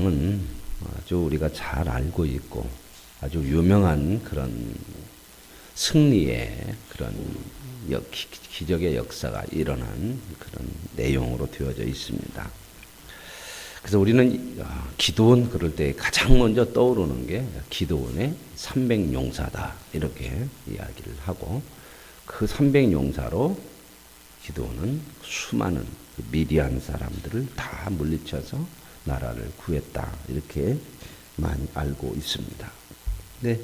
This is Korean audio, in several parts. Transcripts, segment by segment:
은 아주 우리가 잘 알고 있고 아주 유명한 그런 승리의 그런 기적의 역사가 일어난 그런 내용으로 되어져 있습니다. 그래서 우리는 기도원 그럴 때 가장 먼저 떠오르는 게 기도원의 300용사다 이렇게 이야기를 하고 그 300용사로 기도원은 수많은 미디안 사람들을 다 물리쳐서 나라를 구했다 이렇게 많이 알고 있습니다. 근데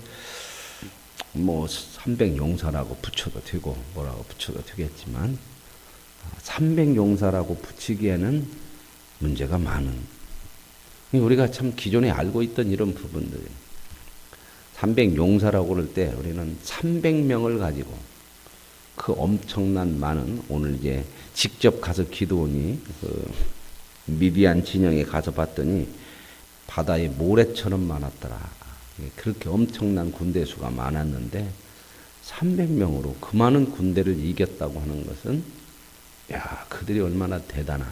뭐 300용사라고 붙여도 되고 뭐라고 붙여도 되겠지만 300용사라고 붙이기에는 문제가 많은, 우리가 참 기존에 알고 있던 이런 부분들 300용사라고 그럴 때 우리는 300명을 가지고 그 엄청난 많은, 오늘 이제 직접 가서 기도원이 그 미디안 진영에 가서 봤더니 바다의 모래처럼 많았더라. 그렇게 엄청난 군대 수가 많았는데 300명으로 그 많은 군대를 이겼다고 하는 것은 야, 그들이 얼마나 대단한,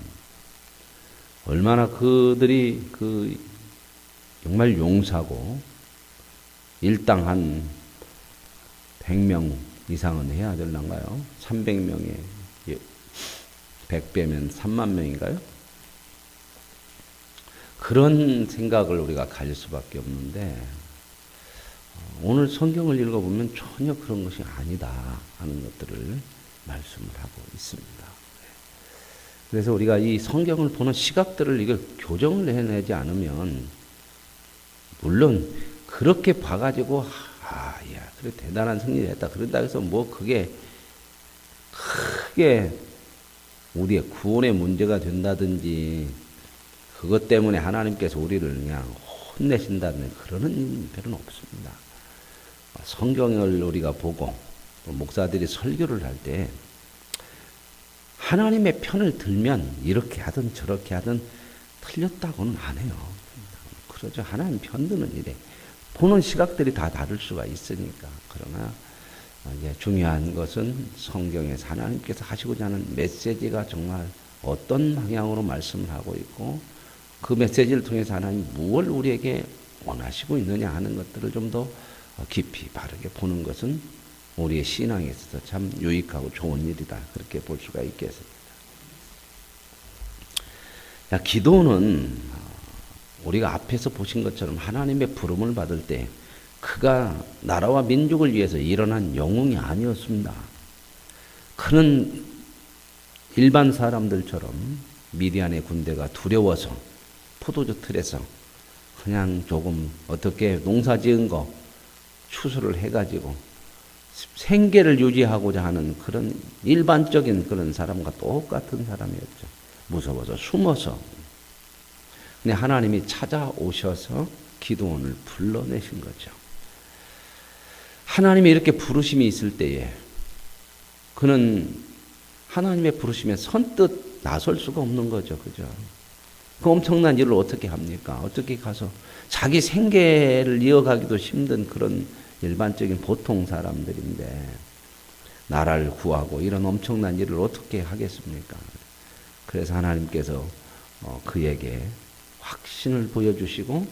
얼마나 그들이 그 정말 용사고 일당 한 100명 이상은 해야 될런가요? 300명에 100배면 3만 명인가요? 그런 생각을 우리가 가질 수밖에 없는데 오늘 성경을 읽어보면 전혀 그런 것이 아니다 하는 것들을 말씀을 하고 있습니다. 그래서 우리가 이 성경을 보는 시각들을 이걸 교정을 해내지 않으면, 물론 그렇게 봐가지고 야, 그래 대단한 승리를 했다 그런다 해서 뭐 그게 크게 우리의 구원의 문제가 된다든지 그것 때문에 하나님께서 우리를 그냥 혼내신다는 그런 별은 없습니다. 성경을 우리가 보고 목사들이 설교를 할 때 하나님의 편을 들면 이렇게 하든 저렇게 하든 틀렸다고는 안 해요. 그러죠. 하나님 편 드는 일에 보는 시각들이 다 다를 수가 있으니까. 그러나 이제 중요한 것은 성경에서 하나님께서 하시고자 하는 메시지가 정말 어떤 방향으로 말씀을 하고 있고 그 메시지를 통해서 하나님 무엇을 우리에게 원하시고 있느냐 하는 것들을 좀 더 깊이 바르게 보는 것은 우리의 신앙에 있어서 참 유익하고 좋은 일이다. 그렇게 볼 수가 있겠습니다. 기도는 우리가 앞에서 보신 것처럼 하나님의 부름을 받을 때 그가 나라와 민족을 위해서 일어난 영웅이 아니었습니다. 그는 일반 사람들처럼 미디안의 군대가 두려워서 포도주 틀에서 그냥 조금 어떻게 농사 지은 거 추수를 해가지고 생계를 유지하고자 하는 그런 일반적인 그런 사람과 똑같은 사람이었죠. 무서워서 숨어서. 근데 하나님이 찾아오셔서 기도원을 불러내신 거죠. 하나님이 이렇게 부르심이 있을 때에 그는 하나님의 부르심에 선뜻 나설 수가 없는 거죠. 그죠? 그 엄청난 일을 어떻게 합니까? 어떻게 가서 자기 생계를 이어가기도 힘든 그런 일반적인 보통 사람들인데 나라를 구하고 이런 엄청난 일을 어떻게 하겠습니까? 그래서 하나님께서 그에게 확신을 보여주시고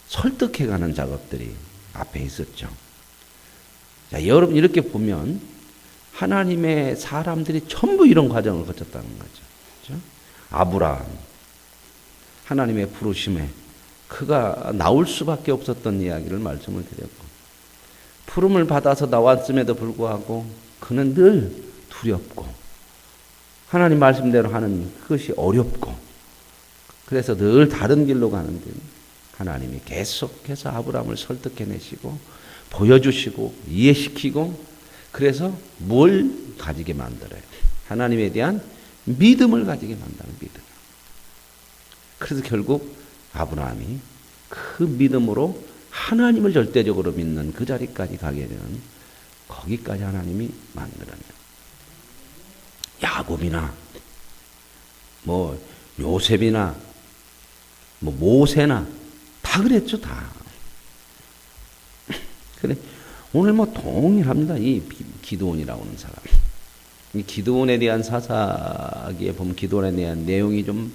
설득해가는 작업들이 앞에 있었죠. 자, 여러분 이렇게 보면 하나님의 사람들이 전부 이런 과정을 거쳤다는 거죠. 그렇죠? 아브라함, 하나님의 부르심에 그가 나올 수밖에 없었던 이야기를 말씀을 드렸고 부름을 받아서 나왔음에도 불구하고 그는 늘 두렵고 하나님 말씀대로 하는 그것이 어렵고 그래서 늘 다른 길로 가는데 하나님이 계속해서 아브라함을 설득해내시고 보여주시고 이해시키고 그래서 뭘 가지게 만들어요? 하나님에 대한 믿음을 가지게 만드는 믿음. 그래서 결국 아브라함이 그 믿음으로 하나님을 절대적으로 믿는 그 자리까지 가게 되는 거기까지 하나님이 만들어내요. 야곱이나 뭐 요셉이나 뭐 모세나 다 그랬죠. 다. 그래 오늘 뭐 동일합니다. 이 기드온이라고 하는 사람. 이 기드온에 대한 사사기에 보면 기드온에 대한 내용이 좀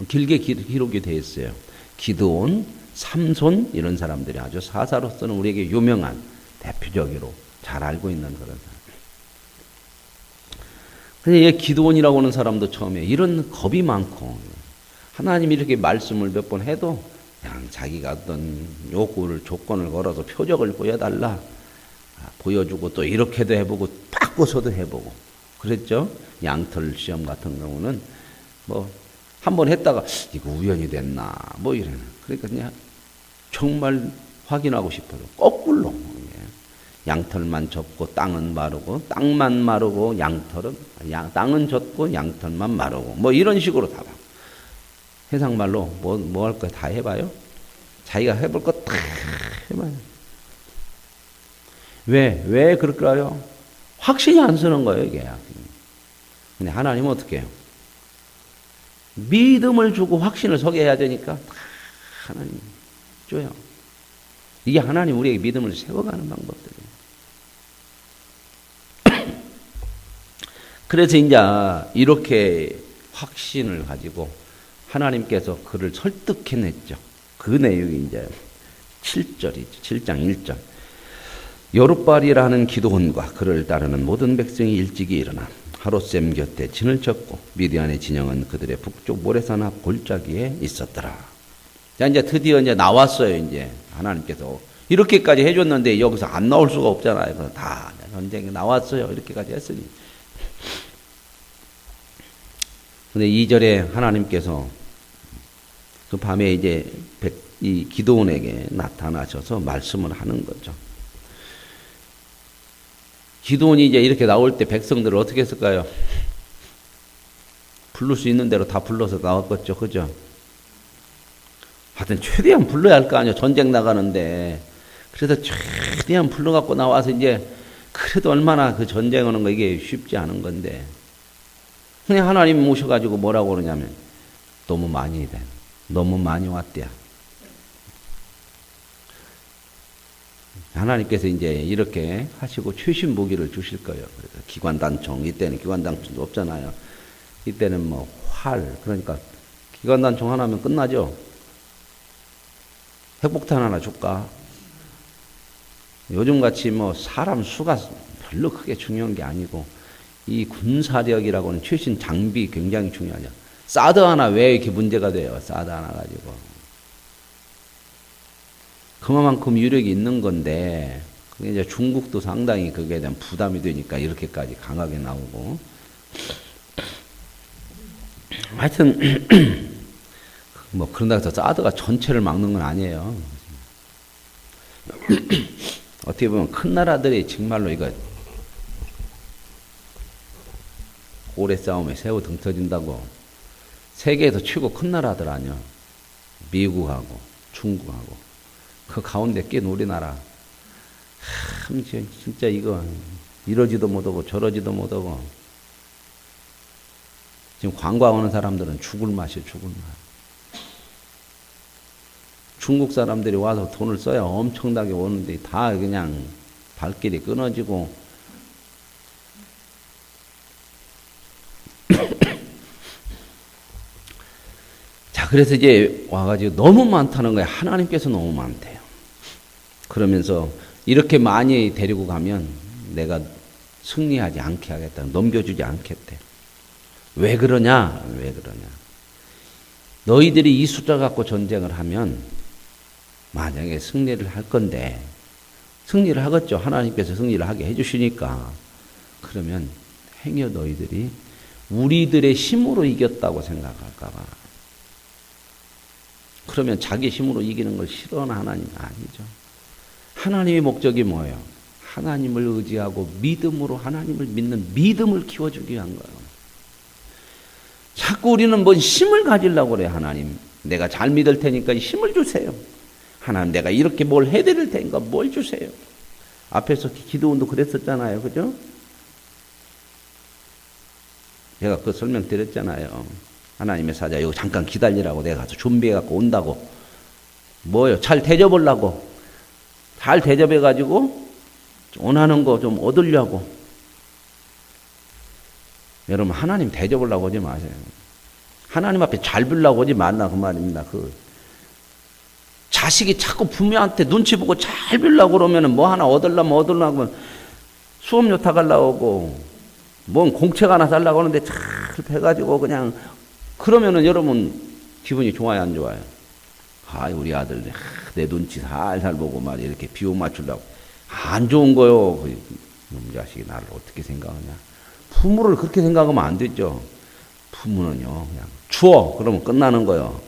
길게 기록이 되어 있어요. 기드온, 삼손 이런 사람들이 아주 사사로서는 우리에게 유명한 대표적으로 잘 알고 있는 그런 사람. 근데 얘 기드온이라고 하는 사람도 처음에 이런 겁이 많고 하나님이 이렇게 말씀을 몇 번 해도 그냥 자기가 어떤 요구를 조건을 걸어서 표적을 보여달라 보여주고 또 이렇게도 해보고 바꿔서도 해보고 그랬죠. 양털 시험 같은 경우는 뭐 한번 했다가 이거 우연이 됐나 뭐 이러는 그러니까 그냥 정말 확인하고 싶어요. 거꾸로 양털만 젖고 땅은 마르고 땅만 마르고 양털은 땅은 젖고 양털만 마르고 뭐 이런 식으로 다 봐. 해상말로 뭐 할 거 다 해봐요. 자기가 해볼 거 다 해봐요. 왜 그럴까요? 확신이 안 서는 거예요 이게. 근데 하나님은 어떻게 해요? 믿음을 주고 확신을 서게 해야 되니까 다 하나님 줘요. 이게 하나님 우리에게 믿음을 세워가는 방법들이에요. 그래서 이제 이렇게 확신을 가지고 하나님께서 그를 설득해냈죠. 그 내용이 이제 7절이죠. 7장 1절. 여룻발이라는 기드온과 그를 따르는 모든 백성이 일찍이 일어나 하롯셈 곁에 진을 쳤고 미디안의 진영은 그들의 북쪽 모래산 앞 골짜기에 있었더라. 자, 이제 드디어 이제 나왔어요. 이제 하나님께서 이렇게까지 해줬는데 여기서 안 나올 수가 없잖아요. 그래서 다 전쟁이 나왔어요. 이렇게까지 했으니. 근데 2절에 하나님께서 그 밤에 이제 이 기드온에게 나타나셔서 말씀을 하는 거죠. 기드온이 이제 이렇게 나올 때 백성들을 어떻게 했을까요? 부를 수 있는 대로 다 불러서 나왔겠죠. 그죠? 하여튼 최대한 불러야 할 거 아니에요. 전쟁 나가는데. 그래서 최대한 불러갖고 나와서 이제 그래도 얼마나 그 전쟁하는 거 이게 쉽지 않은 건데. 그냥 하나님 모셔가지고 뭐라고 그러냐면 너무 많이 돼. 너무 많이 왔대요. 하나님께서 이제 이렇게 하시고 최신 무기를 주실 거예요. 그래서 기관단총, 이때는 기관단총도 없잖아요. 이때는 뭐 활, 그러니까 기관단총 하나면 끝나죠. 핵폭탄 하나 줄까? 요즘같이 뭐 사람 수가 별로 크게 중요한 게 아니고 이 군사력이라고는 최신 장비 굉장히 중요하죠. 사드 하나 왜 이렇게 문제가 돼요? 사드 하나 가지고. 그만큼 유력이 있는 건데, 그게 이제 중국도 상당히 그게 대한 부담이 되니까 이렇게까지 강하게 나오고. 하여튼, 뭐, 그런다고 해서 사드가 전체를 막는 건 아니에요. 어떻게 보면 큰 나라들이 정말로 이거, 고래 싸움에 새우 등 터진다고, 세계에서 최고 큰 나라들 아니야. 미국하고, 중국하고. 그 가운데 낀 우리나라. 참, 진짜 이거, 이러지도 못하고 저러지도 못하고. 지금 관광 오는 사람들은 죽을 맛이에요, 죽을 맛. 중국 사람들이 와서 돈을 써야 엄청나게 오는데 다 그냥 발길이 끊어지고. 자, 그래서 이제 와가지고 너무 많다는 거예요. 하나님께서 너무 많대요. 그러면서 이렇게 많이 데리고 가면 내가 승리하지 않게 하겠다. 넘겨주지 않겠대. 왜 그러냐? 왜 그러냐? 너희들이 이 숫자 갖고 전쟁을 하면 만약에 승리를 할 건데 승리를 하겠죠. 하나님께서 승리를 하게 해주시니까. 그러면 행여 너희들이 우리들의 힘으로 이겼다고 생각할까 봐. 그러면 자기 힘으로 이기는 걸 싫어하는 하나님 아니죠. 하나님의 목적이 뭐예요? 하나님을 의지하고 믿음으로 하나님을 믿는 믿음을 키워주기 위한 거예요. 자꾸 우리는 뭔 힘을 가지려고 그래요. 하나님 내가 잘 믿을 테니까 힘을 주세요. 하나님 내가 이렇게 뭘 해드릴 테니까 뭘 주세요. 앞에서 기도원도 그랬었잖아요. 그죠? 제가 그 설명드렸잖아요. 하나님의 사자 여기 잠깐 기다리라고 내가 가서 준비해갖고 온다고. 뭐요? 잘 대접하려고. 잘 대접해가지고 원하는 거 좀 얻으려고. 여러분 하나님 대접하려고 오지 마세요. 하나님 앞에 잘 빌려고 오지 말라 그 말입니다. 자식이 자꾸 부모한테 눈치 보고 잘 빌려고 그러면은 뭐 하나 얻으려면 수업료 타가려고 오고, 뭔 공책 하나 살라고 하는데 잘 해가지고 그냥, 그러면은 여러분 기분이 좋아요, 안 좋아요? 아, 우리 아들 내 눈치 살살 보고 막 이렇게 비호 맞추려고. 안 좋은 거요. 놈 자식이 나를 어떻게 생각하냐. 부모를 그렇게 생각하면 안 되죠. 부모는요, 그냥 주어 그러면 끝나는 거요.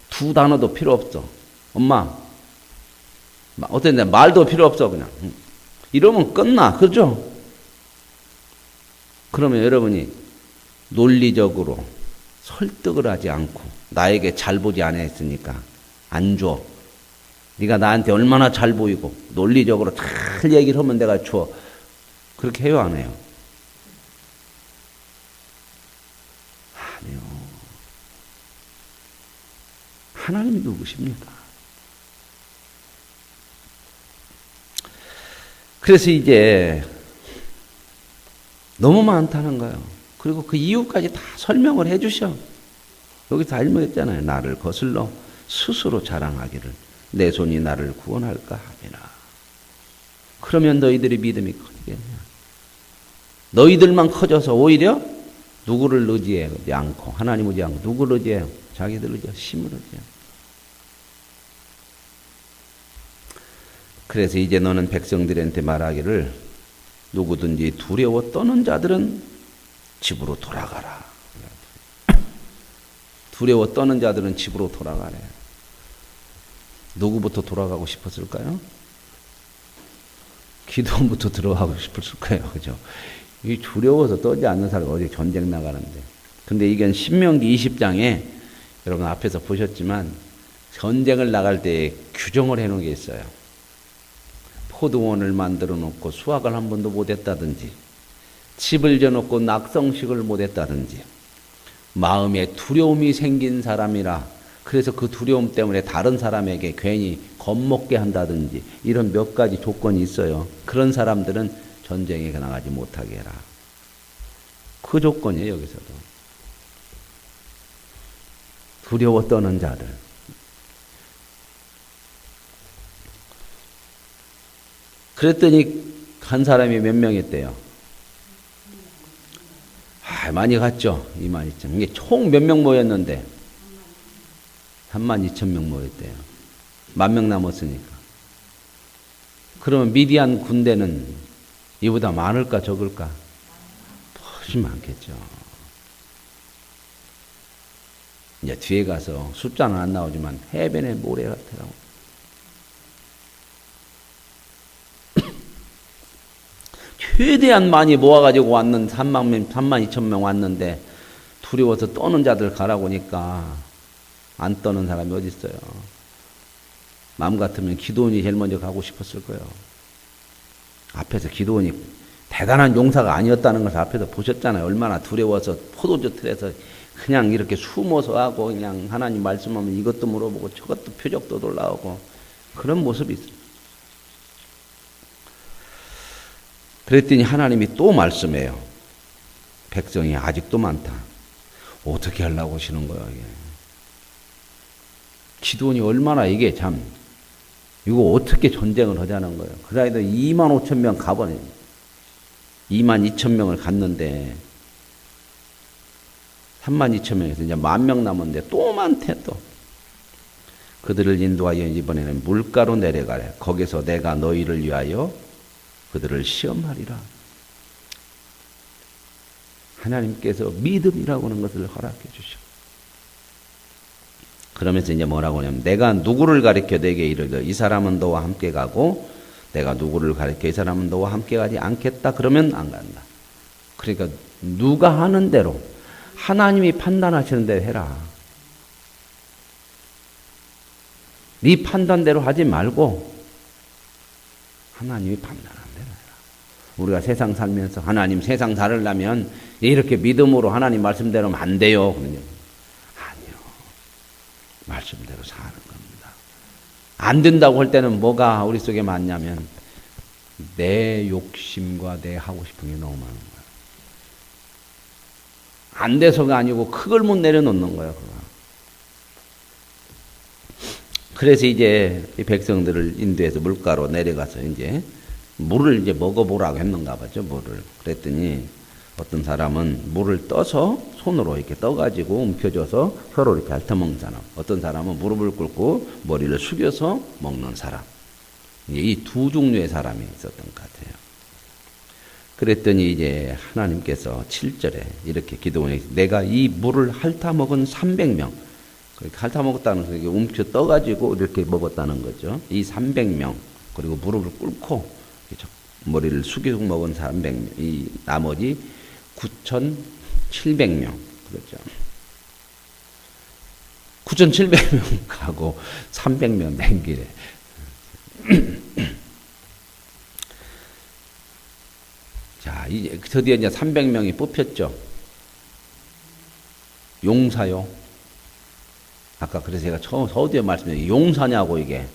두 단어도 필요 없어. 엄마, 어떤데 말도 필요 없어. 그냥 이러면 끝나. 그죠? 그러면 여러분이 논리적으로 설득을 하지 않고, 나에게 잘 보지 않았으니까 안 줘. 네가 나한테 얼마나 잘 보이고 논리적으로 잘 얘기를 하면 내가 줘. 그렇게 해요, 안 해요? 아니요. 하나님이 누구십니까? 그래서 이제 너무 많다는 거예요. 그리고 그 이유까지 다 설명을 해 주셔. 여기 다 설명했잖아요. 나를 거슬러 스스로 자랑하기를 내 손이 나를 구원할까 하미라. 그러면 너희들이 믿음이 커지겠냐. 너희들만 커져서 오히려 누구를 의지하지 않고, 하나님 의지 않고 누구를 의지해요? 자기들 의지하고 힘을 의지해요. 그래서 이제 너는 백성들한테 말하기를 누구든지 두려워 떠는 자들은 집으로 돌아가라. 두려워 떠는 자들은 집으로 돌아가래. 누구부터 돌아가고 싶었을까요? 기도원부터 들어가고 싶었을 거예요. 그죠? 이 두려워서 떠지 않는 사람이 어디 전쟁 나가는데. 근데 이건 신명기 20장에 여러분 앞에서 보셨지만 전쟁을 나갈 때 규정을 해놓은 게 있어요. 포도원을 만들어 놓고 수확을 한 번도 못했다든지, 집을 지어놓고 낙성식을 못했다든지, 마음에 두려움이 생긴 사람이라 그래서 그 두려움 때문에 다른 사람에게 괜히 겁먹게 한다든지, 이런 몇 가지 조건이 있어요. 그런 사람들은 전쟁에 나가지 못하게 해라. 그 조건이에요, 여기서도. 두려워 떠는 자들. 그랬더니 간 사람이 몇 명이었대요? 많이 갔죠. 22,000. 이게 총 몇 명 모였는데? 32,000명 모였대요. 10,000명 남았으니까. 그러면 미디안 군대는 이보다 많을까 적을까? 훨씬 많겠죠. 이제 뒤에 가서 숫자는 안 나오지만 해변의 모래 같더라고. 최대한 많이 모아가지고 왔는 32,000명 왔는데 두려워서 떠는 자들 가라고 하니까 안 떠는 사람이 어디 있어요. 마음 같으면 기도원이 제일 먼저 가고 싶었을 거예요. 앞에서 기도원이 대단한 용사가 아니었다는 것을 앞에서 보셨잖아요. 얼마나 두려워서 포도주 틀에서 그냥 이렇게 숨어서 하고, 그냥 하나님 말씀하면 이것도 물어보고 저것도 표적도 올라오고 그런 모습이 있어요. 그랬더니 하나님이 또 말씀해요. 백성이 아직도 많다. 어떻게 하려고 하시는 거야, 이게. 기도원이 얼마나 이게 참, 이거 어떻게 전쟁을 하자는 거예요. 그래도 25,000명 가버려요. 22,000명을 갔는데 32,000명에서 이제 10,000명 남았는데 또 많대 또. 그들을 인도하여 이번에는 물가로 내려가래. 거기서 내가 너희를 위하여 그들을 시험하리라. 하나님께서 믿음이라고 하는 것을 허락해 주셔. 그러면서 이제 뭐라고 하냐면, 내가 누구를 가리켜 내게 이르되 이 사람은 너와 함께 가고, 내가 누구를 가리켜 이 사람은 너와 함께 가지 않겠다 그러면 안 간다. 그러니까 누가 하는 대로, 하나님이 판단하시는 대로 해라. 네 판단대로 하지 말고 하나님이 판단하는 대로 해라. 우리가 세상 살면서 하나님 세상 살으려면 이렇게 믿음으로 하나님 말씀대로 하면 안 돼요. 아니요. 말씀대로 사는 겁니다. 안 된다고 할 때는 뭐가 우리 속에 많냐면 내 욕심과 내 하고 싶은 게 너무 많은 거야. 안 돼서가 아니고 그걸 못 내려놓는 거야. 그래서 이제 이 백성들을 인도해서 물가로 내려가서 이제 물을 이제 먹어보라고 했는가 보죠, 물을. 그랬더니 어떤 사람은 물을 떠서 손으로 이렇게 떠가지고 움켜줘서 혀로 이렇게 핥아먹는 사람. 어떤 사람은 무릎을 꿇고 머리를 숙여서 먹는 사람. 이 두 종류의 사람이 있었던 것 같아요. 그랬더니 이제 하나님께서 7절에 이렇게 기도원에 내가 이 물을 핥아먹은 300명. 그렇게 핥아먹었다는 것은 움켜 떠가지고 이렇게 먹었다는 거죠. 이 300명. 그리고 무릎을 꿇고 머리를 숙이고 먹은 300명. 이 나머지 9,700명. 그렇죠. 9,700명 가고 300명 남기래. 자, 이제 드디어 이제 300명이 뽑혔죠. 용사요. 아까 그래서 제가 처음 서두에 말씀드린 용사냐고 이게.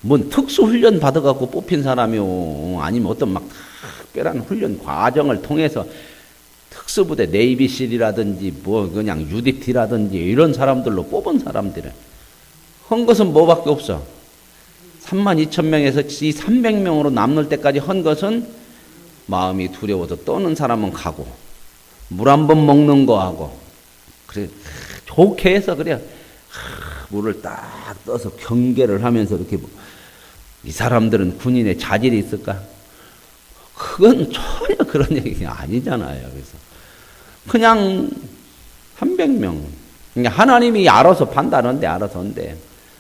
뭔 특수훈련 받아갖고 뽑힌 사람이요. 아니면 어떤 막 특별한 훈련 과정을 통해서 특수부대 네이비실이라든지 뭐 그냥 UDT라든지 이런 사람들로 뽑은 사람들은 헌 것은 뭐밖에 없어. 32,000명에서 이 300명으로 남을 때까지 헌 것은 마음이 두려워서 떠는 사람은 가고 물 한 번 먹는 거 하고 그래 좋게 해서 그래 물을 딱 떠서 경계를 하면서 이렇게 이 사람들은 군인의 자질이 있을까? 그건 전혀 그런 얘기가 아니잖아요. 그래서 그냥 300명. 그러니까 하나님이 알아서 판단한대, 알아서 한대.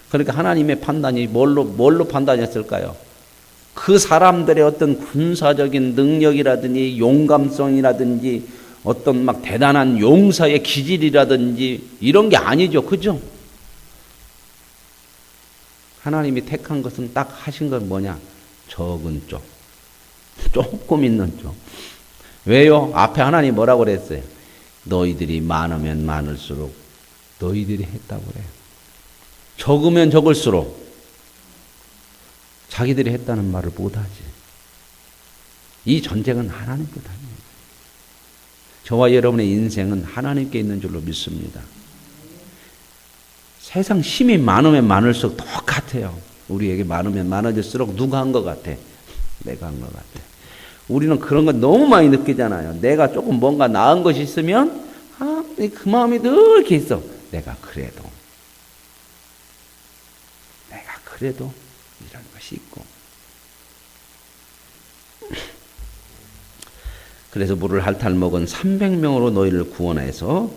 그러니까 하나님의 판단이 뭘로 판단했을까요? 그 사람들의 어떤 군사적인 능력이라든지 용감성이라든지 어떤 막 대단한 용사의 기질이라든지 이런 게 아니죠. 그죠? 하나님이 택한 것은 딱 하신 건 뭐냐? 적은 쪽. 조금 있는 쪽. 왜요? 앞에 하나님 뭐라고 그랬어요? 너희들이 많으면 많을수록 너희들이 했다고 그래요. 적으면 적을수록 자기들이 했다는 말을 못하지. 이 전쟁은 하나님 것 아니에요. 저와 여러분의 인생은 하나님께 있는 줄로 믿습니다. 세상 힘이 많으면 많을수록 똑같아요. 우리에게 많으면 많아질수록 누가 한 것 같아? 내가 한 것 같아. 우리는 그런 거 너무 많이 느끼잖아요. 내가 조금 뭔가 나은 것이 있으면 그 마음이 늘 이렇게 있어. 내가 그래도 이런 것이 있고. 그래서 물을 핥아 먹은 300명으로 너희를 구원해서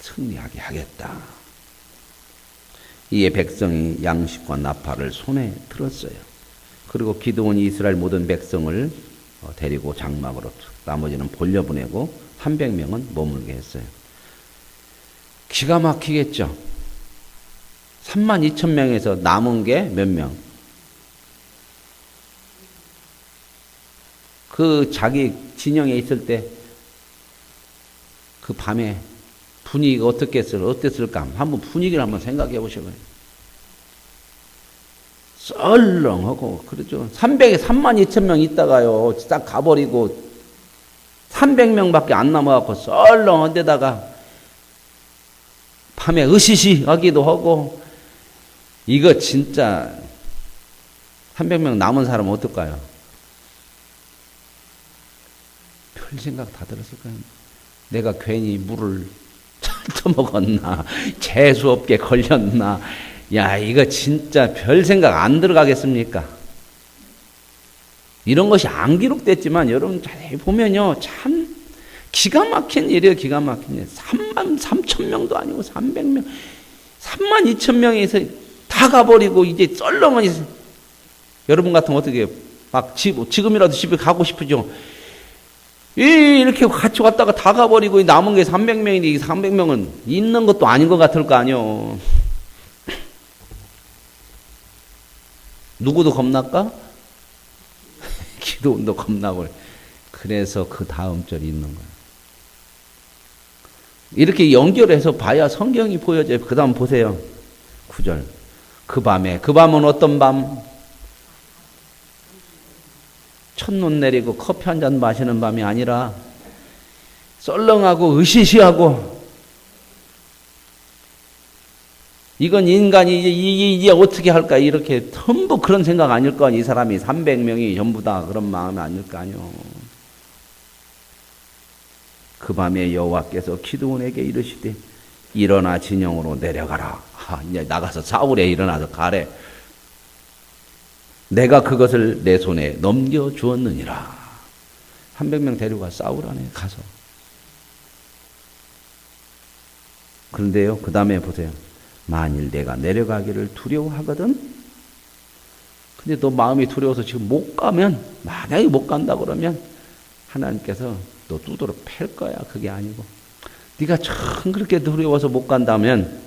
승리하게 하겠다. 이에 백성이 양식과 나팔을 손에 들었어요. 그리고 기드온이 이스라엘 모든 백성을 데리고 장막으로 나머지는 돌려보내고 300명은 머물게 했어요. 기가 막히겠죠. 32,000명에서 남은 게 몇 명? 그 자기 진영에 있을 때 그 밤에 분위기가 어땠을까? 한번 분위기를 한번 생각해 보시고요. 썰렁하고 그렇죠. 32,000명 있다가요. 딱 가버리고 300명밖에 안 남아갖고 썰렁한 데다가 밤에 으시시 하기도 하고 이거 진짜 300명 남은 사람은 어떨까요? 별 생각 다 들었을 거예요. 내가 괜히 물을 처먹었나 재수없게 걸렸나 야 이거 진짜 별 생각 안 들어가겠습니까? 이런 것이 안 기록됐지만 여러분 잘 보면요 참 기가 막힌 일이에요. 기가 막힌 일. 33,000명도 아니고 300명 32,000명에서 다 가버리고 이제 썰렁하니 여러분 같으면 어떻게 해요? 막 지금이라도 집에 가고 싶으죠. 이렇게 같이 왔다가 다 가버리고 남은 게 300명인데 이 300명은 있는 것도 아닌 것 같을 거 아니요. 누구도 겁날까? 기도원도 겁나고 그래서 그 다음 절이 있는 거예요. 이렇게 연결해서 봐야 성경이 보여져요. 그 다음 보세요. 9절. 그 밤은 어떤 밤? 첫눈 내리고 커피 한 잔 마시는 밤이 아니라 썰렁하고 으시시하고 이건 인간이 이제 어떻게 할까 이렇게 전부 그런 생각 아닐 거 아니. 이 사람이 300명이 전부 다 그런 마음이 아닐 거 아니오. 그 밤에 여호와께서 기드온에게 이르시되 일어나 진영으로 내려가라. 이제 나가서 싸우래. 일어나서 가래. 내가 그것을 내 손에 넘겨주었느니라. 300명 데리고 싸우라네. 가서. 그런데요, 그 다음에 보세요. 만일 내가 내려가기를 두려워하거든. 근데 너 마음이 두려워서 지금 못 가면, 만약에 못 간다 그러면 하나님께서 너 두드러 팰 거야. 그게 아니고 네가 참 그렇게 두려워서 못 간다면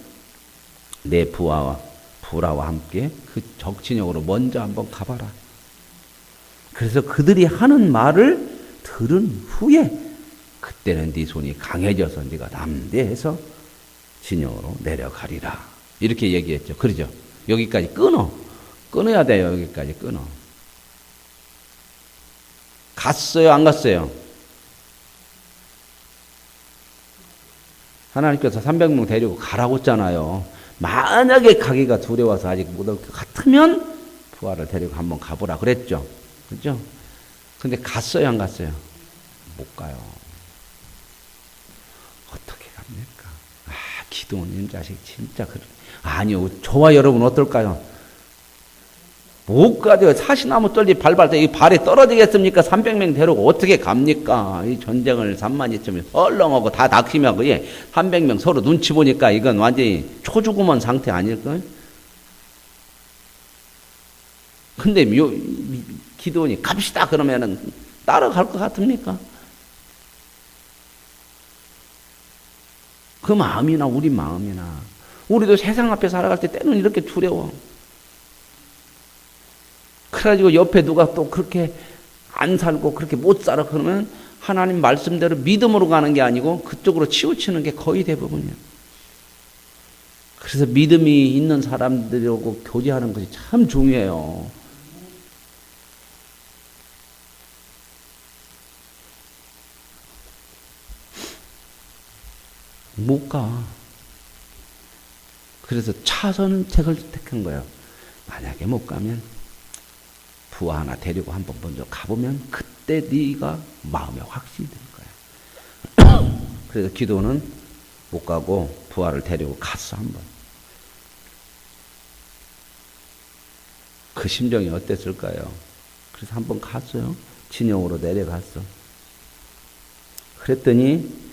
내 부하와 함께 그 적진역으로 먼저 한번 가봐라. 그래서 그들이 하는 말을 들은 후에 그때는 네 손이 강해져서 네가 담대해서 진영으로 내려가리라. 이렇게 얘기했죠. 그러죠? 여기까지 끊어야 돼요. 여기까지 끊어. 갔어요? 안 갔어요? 하나님께서 300명 데리고 가라고 했잖아요. 만약에 가기가 두려워서 아직 못 올 것 같으면 부하를 데리고 한번 가보라 그랬죠. 그죠? 근데 갔어요? 안 갔어요? 못 가요. 어떻게 갑니까? 기도원 자식 진짜 그래. 아니요. 저와 여러분 어떨까요? 못 가죠. 사시나무 떨리 발발 때 이 발에 떨어지겠습니까? 300명 데리고 어떻게 갑니까? 이 전쟁을 3만이쯤에 헐렁하고 다 닥치면 300명 서로 눈치 보니까 이건 완전히 초죽음원 상태 아닐까요? 근데 기도원이 갑시다 그러면은 따라갈 것 같습니까? 그 마음이나 우리 마음이나 우리도 세상 앞에 살아갈 때 때는 이렇게 두려워. 그래가지고 옆에 누가 또 그렇게 안 살고 그렇게 못 살아 그러면 하나님 말씀대로 믿음으로 가는 게 아니고 그쪽으로 치우치는 게 거의 대부분이에요. 그래서 믿음이 있는 사람들하고 교제하는 것이 참 중요해요. 못 가. 그래서 차선책을 택한 거예요. 만약에 못 가면 부하 하나 데리고 한번 먼저 가보면 그때 네가 마음에 확신이 들 거야. 그래서 기도는 못 가고 부하를 데리고 갔어 한번. 그 심정이 어땠을까요? 그래서 한번 갔어요. 진영으로 내려갔어. 그랬더니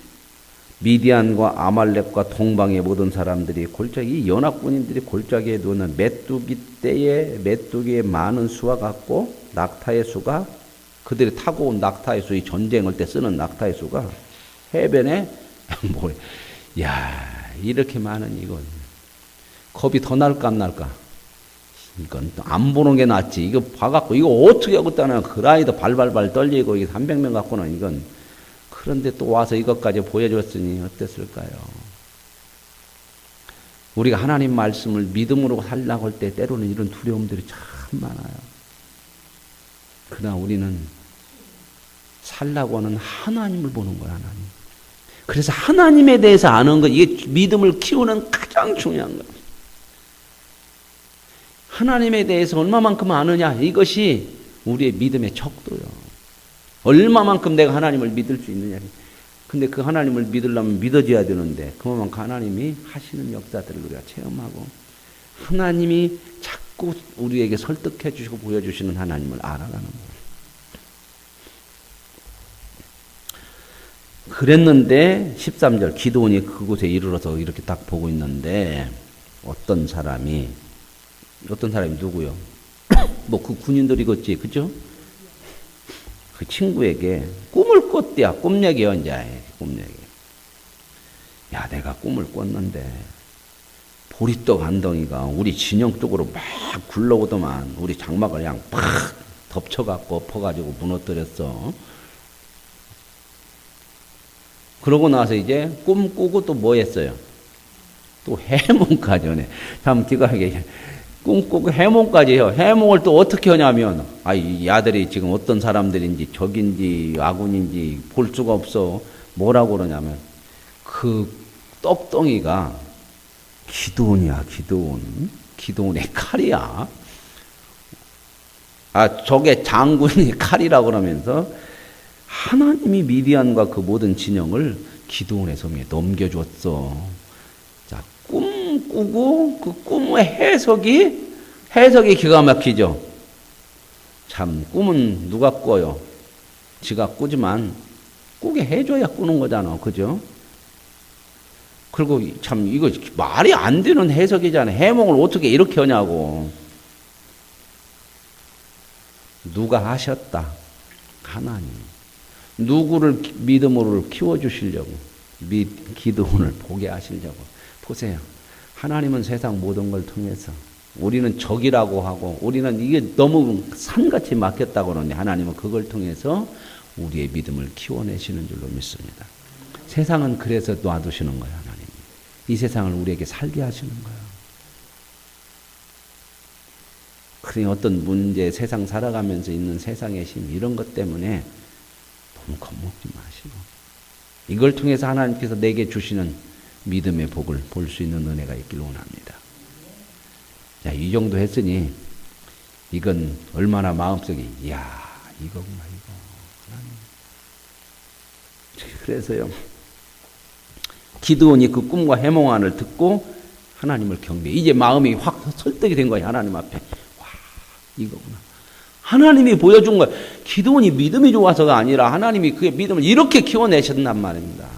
미디안과 아말렉과 동방의 모든 사람들이 골짜기 연합군인들이 골짜기에 누는 메뚜기 떼에 메뚜기의 많은 수와 같고 낙타의 수가 그들이 타고 온 낙타의 수, 이 전쟁할 때 쓰는 낙타의 수가 해변에 야 이렇게 많은 이건 겁이 더 날까 안 날까? 이건 안 보는 게 낫지. 이거 봐갖고 이거 어떻게 하고 있다는 그 아이도 발발발 떨리고 이게 300명 갖고는 이건. 그런데 또 와서 이것까지 보여줬으니 어땠을까요? 우리가 하나님 말씀을 믿음으로 살려고 할 때 때로는 이런 두려움들이 참 많아요. 그러나 우리는 살려고 하는 하나님을 보는 거야, 하나님. 그래서 하나님에 대해서 아는 것, 이게 믿음을 키우는 가장 중요한 거예요. 하나님에 대해서 얼마만큼 아느냐, 이것이 우리의 믿음의 척도요. 얼마만큼 내가 하나님을 믿을 수 있느냐. 근데 그 하나님을 믿으려면 믿어져야 되는데 그만큼 하나님이 하시는 역사들을 우리가 체험하고 하나님이 자꾸 우리에게 설득해 주시고 보여주시는 하나님을 알아가는 거예요. 그랬는데 13절 기드온이 그곳에 이르러서 이렇게 딱 보고 있는데 어떤 사람이 누구요? 뭐 그 군인들이겠지, 그죠? 그 친구에게 꿈을 꿨대야. 꿈 얘기요, 이제. 꿈 얘기. 야, 내가 꿈을 꿨는데, 보리떡 한 덩이가 우리 진영 쪽으로 막 굴러오더만, 우리 장막을 그냥 팍 덮쳐갖고, 엎어가지고 무너뜨렸어. 그러고 나서 이제 꿈 꾸고 또 뭐 했어요? 또 해몽까지 하네. 참 기가하게. 꿈꾸고 해몽까지 해요. 해몽을 또 어떻게 하냐면, 이 아들이 지금 어떤 사람들인지 적인지 아군인지 볼 수가 없어. 뭐라고 그러냐면, 그 떡덩이가 기드온이야, 기드온. 기드온의 칼이야. 저게 장군이 칼이라고 그러면서 하나님이 미디안과 그 모든 진영을 기드온의 손에 넘겨줬어. 자, 꿈 꾸고 그 꿈의 해석이 기가 막히죠. 참, 꿈은 누가 꿔요? 지가 꾸지만 꾸게 해줘야 꾸는 거잖아. 그죠? 그리고 참 이거 말이 안 되는 해석이잖아. 해몽을 어떻게 이렇게 하냐고. 누가 하셨다? 하나님. 누구를 믿음으로 키워주시려고? 기드온을 보게 하시려고. 보세요. 하나님은 세상 모든 걸 통해서 우리는 적이라고 하고 우리는 이게 너무 산같이 막혔다고 그러는데 하나님은 그걸 통해서 우리의 믿음을 키워내시는 줄로 믿습니다. 세상은 그래서 놔두시는 거예요. 하나님. 이 세상을 우리에게 살게 하시는 거예요. 그러니 어떤 문제, 세상 살아가면서 있는 세상의 힘 이런 것 때문에 너무 겁먹지 마시고 이걸 통해서 하나님께서 내게 주시는 믿음의 복을 볼 수 있는 은혜가 있길 원합니다. 자, 이 정도 했으니 이건 얼마나 마음속에 이야 이거구나 이거 하나님. 그래서요 기드온이 그 꿈과 해몽안을 듣고 하나님을 경배. 이제 마음이 확 설득이 된 거예요. 하나님 앞에. 와 이거구나. 하나님이 보여준 거예요. 기드온이 믿음이 좋아서가 아니라 하나님이 그의 믿음을 이렇게 키워내셨단 말입니다.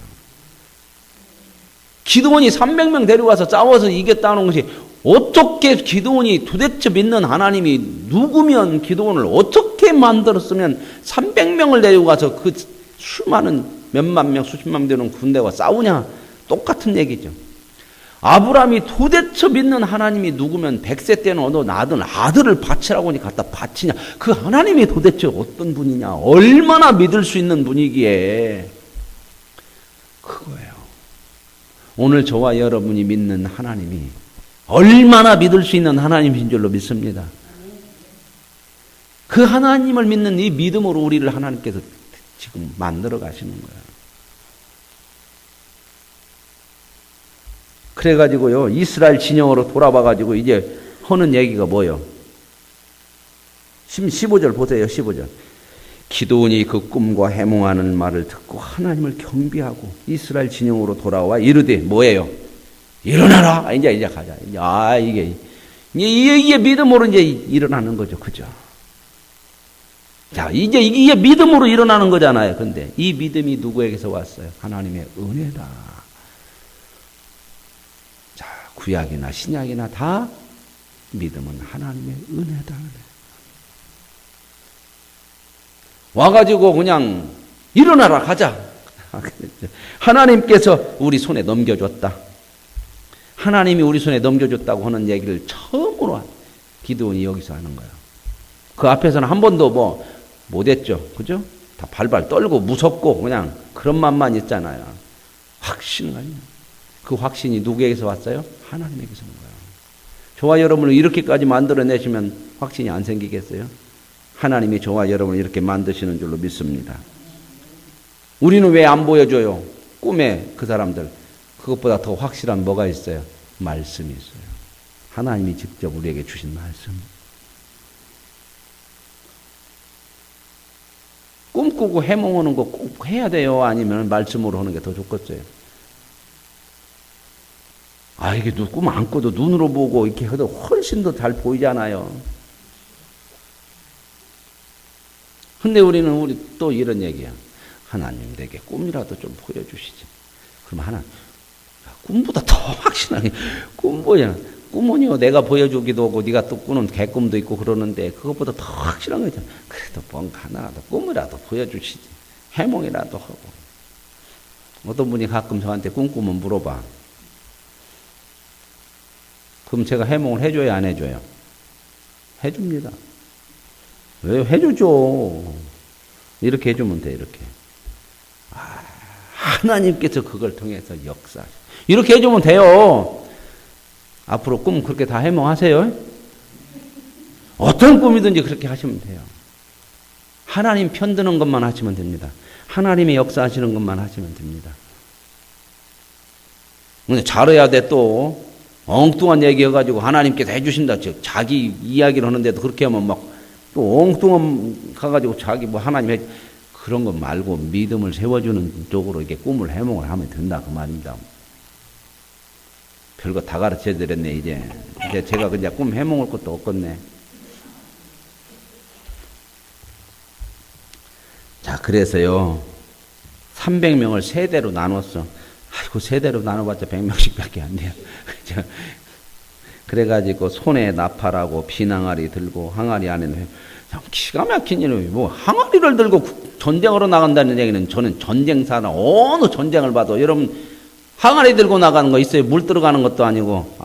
기드온이 300명 데려와서 싸워서 이겼다는 것이 어떻게 기드온이 도대체 믿는 하나님이 누구면 기드온을 어떻게 만들었으면 300명을 데려가서 그 수많은 몇만 명 수십만 명 되는 군대와 싸우냐. 똑같은 얘기죠. 아브라함이 도대체 믿는 하나님이 누구면 100세 때는 어느 나든 아들을 바치라고 하니 갖다 바치냐. 그 하나님이 도대체 어떤 분이냐. 얼마나 믿을 수 있는 분이기에 그거예요. 오늘 저와 여러분이 믿는 하나님이 얼마나 믿을 수 있는 하나님인 줄로 믿습니다. 그 하나님을 믿는 이 믿음으로 우리를 하나님께서 지금 만들어 가시는 거예요. 그래가지고요, 이스라엘 진영으로 돌아와가지고 이제 하는 얘기가 뭐예요? 15절 보세요, 15절. 기드온이 그 꿈과 해몽하는 말을 듣고 하나님을 경배하고 이스라엘 진영으로 돌아와 이르되 뭐예요? 일어나라! 이제 가자. 이게 믿음으로 이제 일어나는 거죠. 그죠? 자, 이제 이게 믿음으로 일어나는 거잖아요. 근데 이 믿음이 누구에게서 왔어요? 하나님의 은혜다. 자, 구약이나 신약이나 다 믿음은 하나님의 은혜다. 와가지고 그냥 일어나라 가자. 하나님께서 우리 손에 넘겨줬다. 하나님이 우리 손에 넘겨줬다고 하는 얘기를 처음으로 기드온이 여기서 하는 거예요. 그 앞에서는 한 번도 못했죠. 그죠? 다 발발 떨고 무섭고 그냥 그런 맛만 있잖아요. 확신을 가지고. 그 확신이 누구에게서 왔어요? 하나님에게서 온 거예요. 저와 여러분을 이렇게까지 만들어내시면 확신이 안 생기겠어요? 하나님이 저와 여러분을 이렇게 만드시는 줄로 믿습니다. 우리는 왜 안 보여줘요? 꿈에 그 사람들. 그것보다 더 확실한 뭐가 있어요? 말씀이 있어요. 하나님이 직접 우리에게 주신 말씀. 꿈꾸고 해몽하는 거 꼭 해야 돼요? 아니면 말씀으로 하는 게 더 좋겠어요? 이게 꿈 안 꿔도 눈으로 보고 이렇게 해도 훨씬 더 잘 보이잖아요. 근데 우리 또 이런 얘기야. 하나님 내게 꿈이라도 좀 보여주시지. 그럼 하나 꿈보다 더 확실하게 꿈은요 내가 보여주기도 하고 네가 또 꾸는 개꿈도 있고 그러는데 그것보다 더 확실한 거잖아. 그래도 뭔가 하나라도 꿈이라도 보여주시지. 해몽이라도 하고. 어떤 분이 가끔 저한테 꿈꾸면 물어봐. 그럼 제가 해몽을 해줘야 안 해줘요? 해줍니다. 왜 해주죠? 이렇게 해주면 돼. 이렇게. 하나님께서 그걸 통해서 역사. 이렇게 해주면 돼요. 앞으로 꿈 그렇게 다 해몽하세요. 어떤 꿈이든지 그렇게 하시면 돼요. 하나님 편드는 것만 하시면 됩니다. 하나님의 역사하시는 것만 하시면 됩니다. 근데 잘해야 돼 또. 엉뚱한 얘기해가지고 하나님께서 해주신다. 즉 자기 이야기를 하는데도 그렇게 하면 막 또 엉뚱한 가가지고 자기 뭐 하나님 해 그런 거 말고 믿음을 세워주는 쪽으로 이렇게 꿈을 해몽을 하면 된다 그 말입니다. 별거 다 가르쳐 드렸네 이제 제가 그냥 꿈 해몽할 것도 없겠네. 자 그래서요 300명을 세대로 나눴어. 아이고 세대로 나눠봤자 100명씩밖에 안 돼요. 그래가지고 손에 나팔하고 비낭아리 들고 항아리 안에는 참 기가 막힌 일이 뭐 항아리를 들고 전쟁으로 나간다는 얘기는 저는 전쟁사나 어느 전쟁을 봐도 여러분 항아리 들고 나가는 거 있어요. 물 들어가는 것도 아니고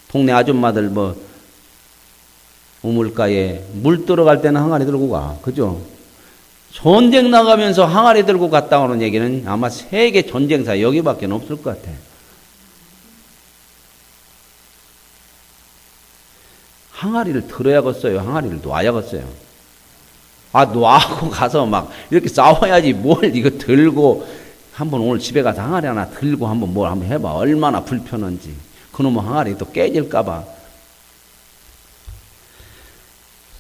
동네 아줌마들 뭐 우물가에 물 들어갈 때는 항아리 들고 가. 그죠? 전쟁 나가면서 항아리 들고 갔다 오는 얘기는 아마 세계 전쟁사 여기밖에 없을 것 같아. 항아리를 들어야겠어요. 항아리를 놔야겠어요. 아, 놔고 가서 막 이렇게 싸워야지 뭘 이거 들고 한번 오늘 집에 가서 항아리 하나 들고 한번 뭘 한번 해봐. 얼마나 불편한지. 그놈의 항아리 또 깨질까봐.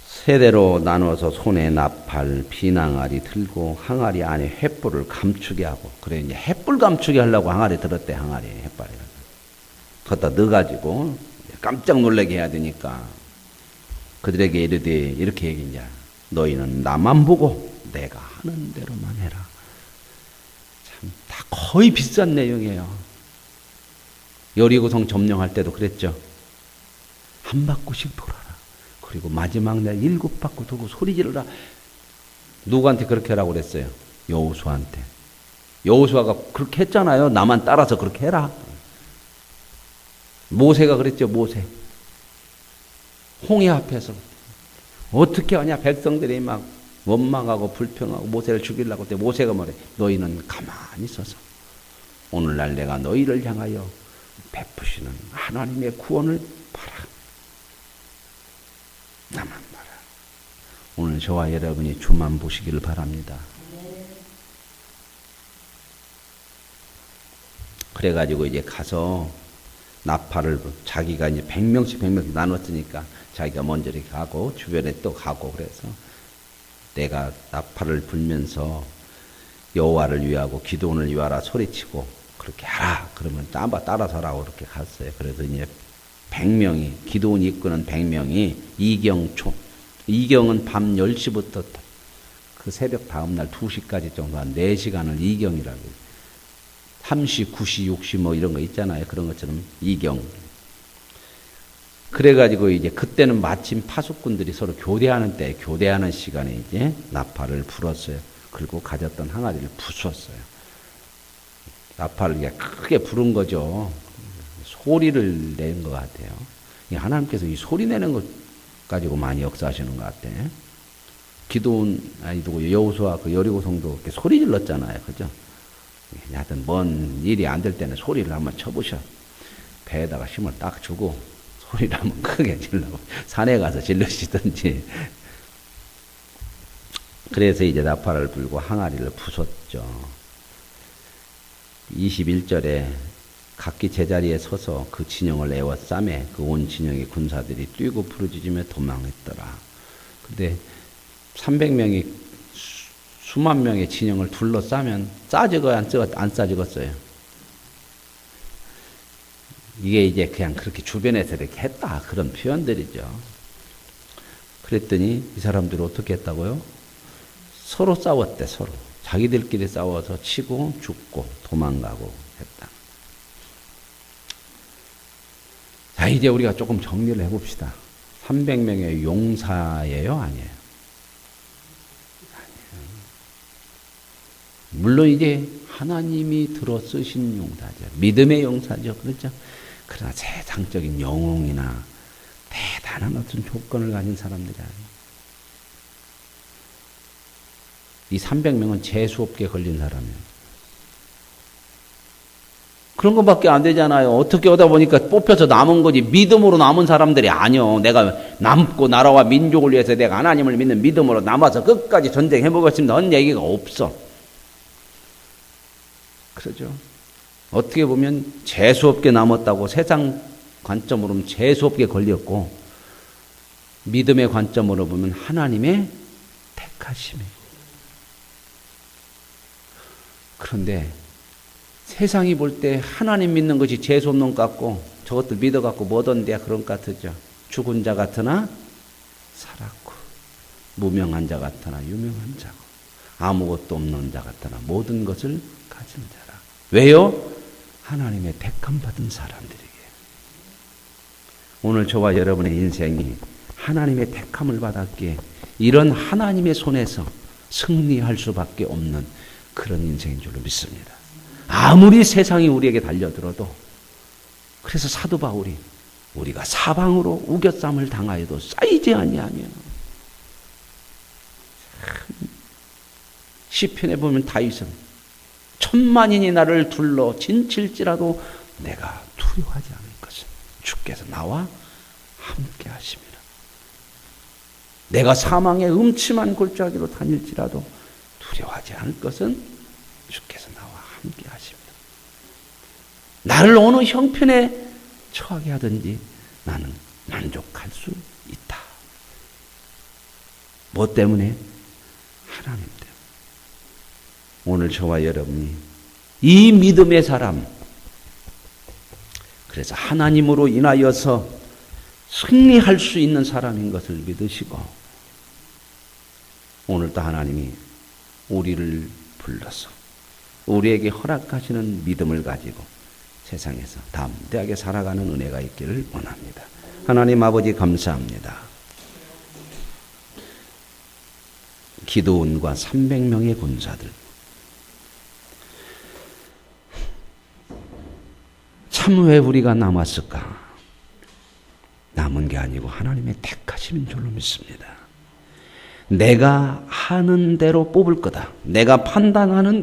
세대로 나눠서 손에 나팔, 비낭아리 들고 항아리 안에 횃불을 감추게 하고 그래 이제 횃불 감추게 하려고 항아리 들었대. 항아리 횃불에 거기다 넣어가지고 깜짝 놀라게 해야 되니까 그들에게 이르되 이렇게 얘기냐 너희는 나만 보고 내가 하는 대로만 해라. 참 다 거의 비슷한 내용이에요. 여리고성 점령할 때도 그랬죠. 한 바퀴씩 돌아라. 그리고 마지막 날 7바퀴 돌고 소리 지르라. 누구한테 그렇게 하라고 그랬어요? 여호수아한테. 여호수아가 그렇게 했잖아요. 나만 따라서 그렇게 해라. 모세가 그랬죠. 모세. 홍해 앞에서 어떻게 하냐. 백성들이 막 원망하고 불평하고 모세를 죽이려고 할 때 모세가 뭐래. 너희는 가만히 있어서 오늘날 내가 너희를 향하여 베푸시는 하나님의 구원을 봐라. 나만 봐라. 오늘 저와 여러분이 주만 보시기를 바랍니다. 그래가지고 이제 가서 나팔을 자기가 이제 100명씩 나눴으니까 자기가 먼저 이렇게 가고 주변에 또 가고 그래서 내가 나팔을 불면서 여호와를 위하고 기도원을 위하라 소리치고 그렇게 하라. 그러면 따라서 하라고 그렇게 갔어요. 그래서 이제 100명이 기도원이 이끄는 100명이 이경은 밤 10시부터 그 새벽 다음날 2시까지 정도 한 4시간을 이경이라고 해요. 3시, 9시, 6시 뭐 이런 거 있잖아요. 그런 것처럼 이경. 그래가지고 이제 그때는 마침 파수꾼들이 서로 교대하는 때, 교대하는 시간에 이제 나팔을 불었어요. 그리고 가졌던 항아리를 부수었어요. 나팔을 이게 크게 부른 거죠. 소리를 낸 것 같아요. 하나님께서 이 소리 내는 것 가지고 많이 역사하시는 것 같아요. 기도원, 아니도 여호수아 그 여리고성도 이렇게 소리 질렀잖아요. 그죠? 하여튼 먼 일이 안 될 때는 소리를 한번 쳐보셔. 배에다가 힘을 딱 주고 소리를 한번 크게 질러고 산에 가서 질러시든지. 그래서 이제 나팔을 불고 항아리를 부쉈죠. 21절에 각기 제자리에 서서 그 진영을 에워싸매 그 온 진영의 군사들이 뛰고 부르짖으며 도망했더라. 근데 300명이 수만 명의 진영을 둘러싸면 싸지고요, 안 싸지겠어요? 이게 이제 그냥 그렇게 주변에서 이렇게 했다. 그런 표현들이죠. 그랬더니 이 사람들이 어떻게 했다고요? 서로 싸웠대, 서로. 자기들끼리 싸워서 치고 죽고 도망가고 했다. 자, 이제 우리가 조금 정리를 해봅시다. 300명의 용사예요? 아니에요? 물론 이제 하나님이 들어 쓰신 용사죠. 믿음의 용사죠. 그렇죠? 그러나 세상적인 영웅이나 대단한 어떤 조건을 가진 사람들이 아니에요. 이 300명은 재수없게 걸린 사람이에요. 그런 것밖에 안 되잖아요. 어떻게 하다 보니까 뽑혀서 남은 거지. 믿음으로 남은 사람들이 아니요. 내가 남고 나라와 민족을 위해서 내가 하나님을 믿는 믿음으로 남아서 끝까지 전쟁해보겠습니다. 하는 얘기가 없어. 그러죠. 어떻게 보면 재수없게 남았다고 세상 관점으로 보면 재수없게 걸렸고, 믿음의 관점으로 보면 하나님의 택하심이에요. 그런데 세상이 볼 때 하나님 믿는 것이 재수없는 것 같고, 저것들 믿어갖고 뭐던데 그런 것 같으죠. 죽은 자 같으나 살았고, 무명한 자 같으나 유명한 자고, 아무것도 없는 자 같으나 모든 것을 가진 자라. 왜요? 하나님의 택함 받은 사람들이게. 오늘 저와 여러분의 인생이 하나님의 택함을 받았기에 이런 하나님의 손에서 승리할 수밖에 없는 그런 인생인 줄로 믿습니다. 아무리 세상이 우리에게 달려들어도, 그래서 사도 바울이 우리가 사방으로 우겨쌈을 당하여도 쌓이지 아니하며, 시편에 보면 다윗은 천만인이 나를 둘러 진칠지라도 내가 두려워하지 않을 것은 주께서 나와 함께 하심이라. 내가 사망의 음침한 골짜기로 다닐지라도 두려워하지 않을 것은 주께서 나와 함께 하십니다. 나를 어느 형편에 처하게 하든지 나는 만족할 수 있다. 뭐 때문에? 하나님 때문에. 오늘 저와 여러분이 이 믿음의 사람, 그래서 하나님으로 인하여서 승리할 수 있는 사람인 것을 믿으시고, 오늘도 하나님이 우리를 불러서 우리에게 허락하시는 믿음을 가지고 세상에서 담대하게 살아가는 은혜가 있기를 원합니다. 하나님 아버지 감사합니다. 기드온과 300명의 군사들, 참 왜 우리가 남았을까? 남은 게 아니고 하나님의 택하심인 줄로 믿습니다. 내가 하는 대로 뽑을 거다. 내가 판단하는 대로